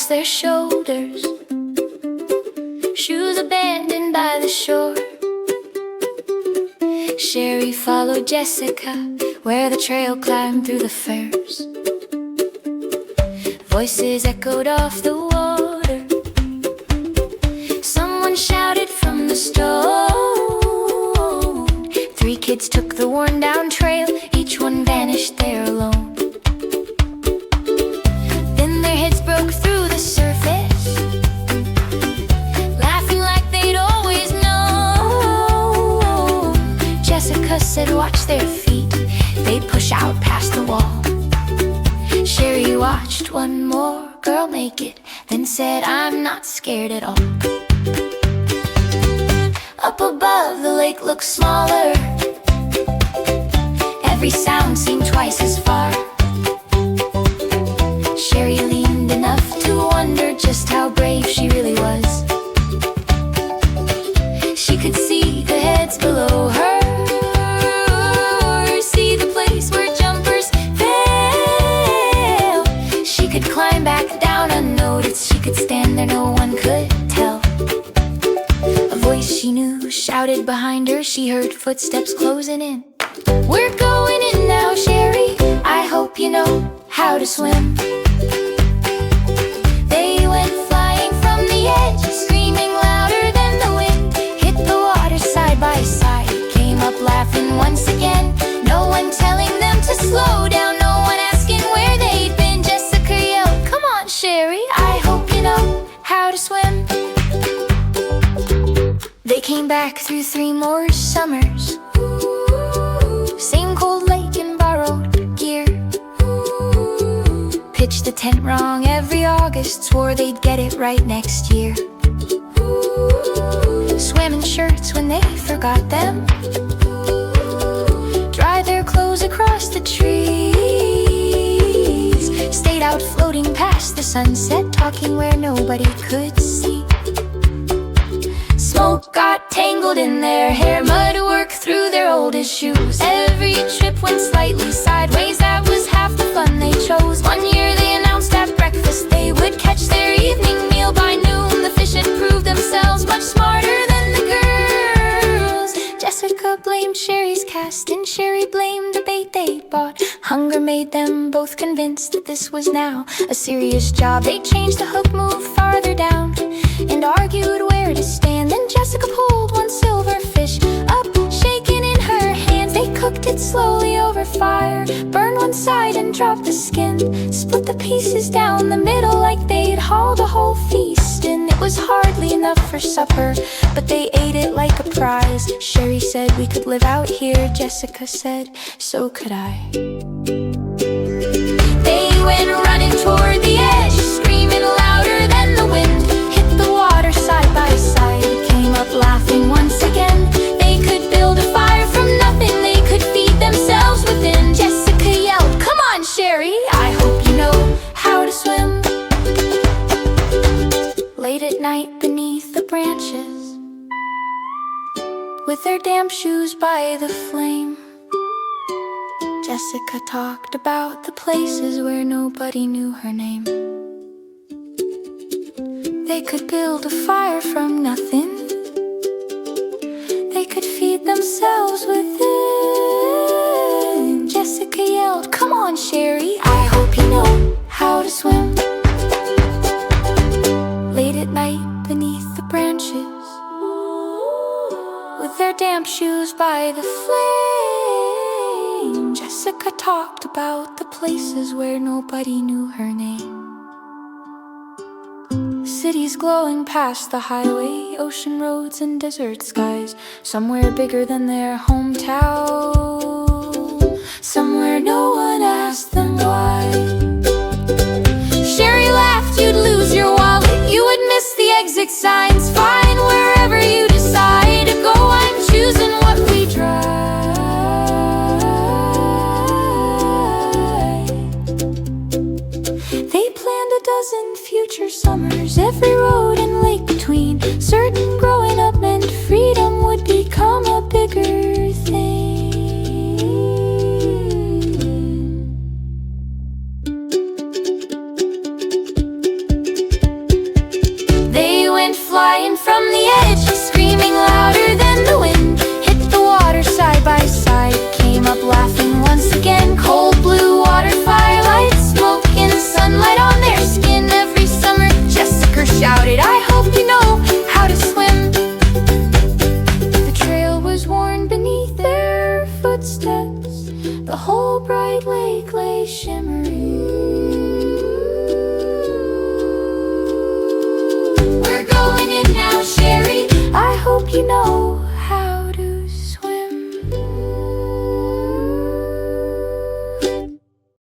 across their shoulders, shoes abandoned by the shore. Sherry followed Jessica where the trail climbed through the firs. Voices echoed off the water. Someone shouted from the stone. 3 kids took the worn-down trail, each one vanished there alone. Then their heads broke through the surface, laughing like they'd always known. Jessica said, "Watch their feet, they'd push out past the wall." Sherry watched one more girl make it, then said, "I'm not scared at all." Up above, the lake looked smaller. Every sound seemed twice as far. Sherry leaned enough to wonder just how brave she really was. She could see the heads below her, see the place where jumpers fail. She could climb back down unnoticed. She could stand there, no one could tell. A voice she knew shouted behind her. She heard footsteps closing in. "We're going in now, Sherry. I hope you know how to swim." They went flying from the edge, screaming louder than the wind. Hit the water side by side, came up laughing once again. No one telling them to slow down, no one asking where they'd been. Jessica yelled, "Come on, Sherry, I hope you know how to swim." They came back through 3 more summers, same cold lake and borrowed gear. Pitched a tent wrong every August, swore they'd get it right next year. Swam in shirts when they forgot them, dried their clothes across the trees. Stayed out floating past the sunset, talking where nobody could see. Smoke got tangled in their hair, mud worked through their oldest shoes. Every trip went slightly sideways, that was half the fun they chose. One year they announced at breakfast they would catch their evening meal by noon. The fish had proved themselves much smarter than the girls. Jessica blamed Sherry's cast and Sherry blamed the bait they bought. Hunger made them both convinced that this was now a serious job. They changed the hook, moved farther down, and argued where to stand. Then Jessica pulled one silver fish up, shaking in her hands. They cooked it slowly over fire, burned one side and dropped the skin. Split the pieces down the middle like they'd hauled a whole feast. And it was hardly enough for supper, but they ate it like a prize. Sherry said, "We could live out here." Jessica said, "So could I." They went running toward the edge, screaming louder than the wind. Hit the water side by side, came up laughing once again. They could build a fire from nothing, they could feed themselves within. Jessica yelled, "Come on, Sherry, I hope you know how to swim." Late at night beneath the branches, with their damp shoes by the flame, Jessica talked about the places where nobody knew her name. They could build a fire from nothing, they could feed themselves within. Jessica yelled, "Come on, Sherry, I hope you know how to swim." Late at night beneath the branches, with their damp shoes by the flame, Jessica talked about the places where nobody knew her name. Cities glowing past the highway, ocean roads and desert skies. Somewhere bigger than their hometown, somewhere no one asked them why. Sherry laughed, "You'd lose your wallet, you would miss the exit signs. Fine, wherever you decide to go, I'm choosing what we drive." They planned a dozen future summers, every road and lake between, certain growing up meant freedom would become a bigger thing. flying from the edge, screaming louder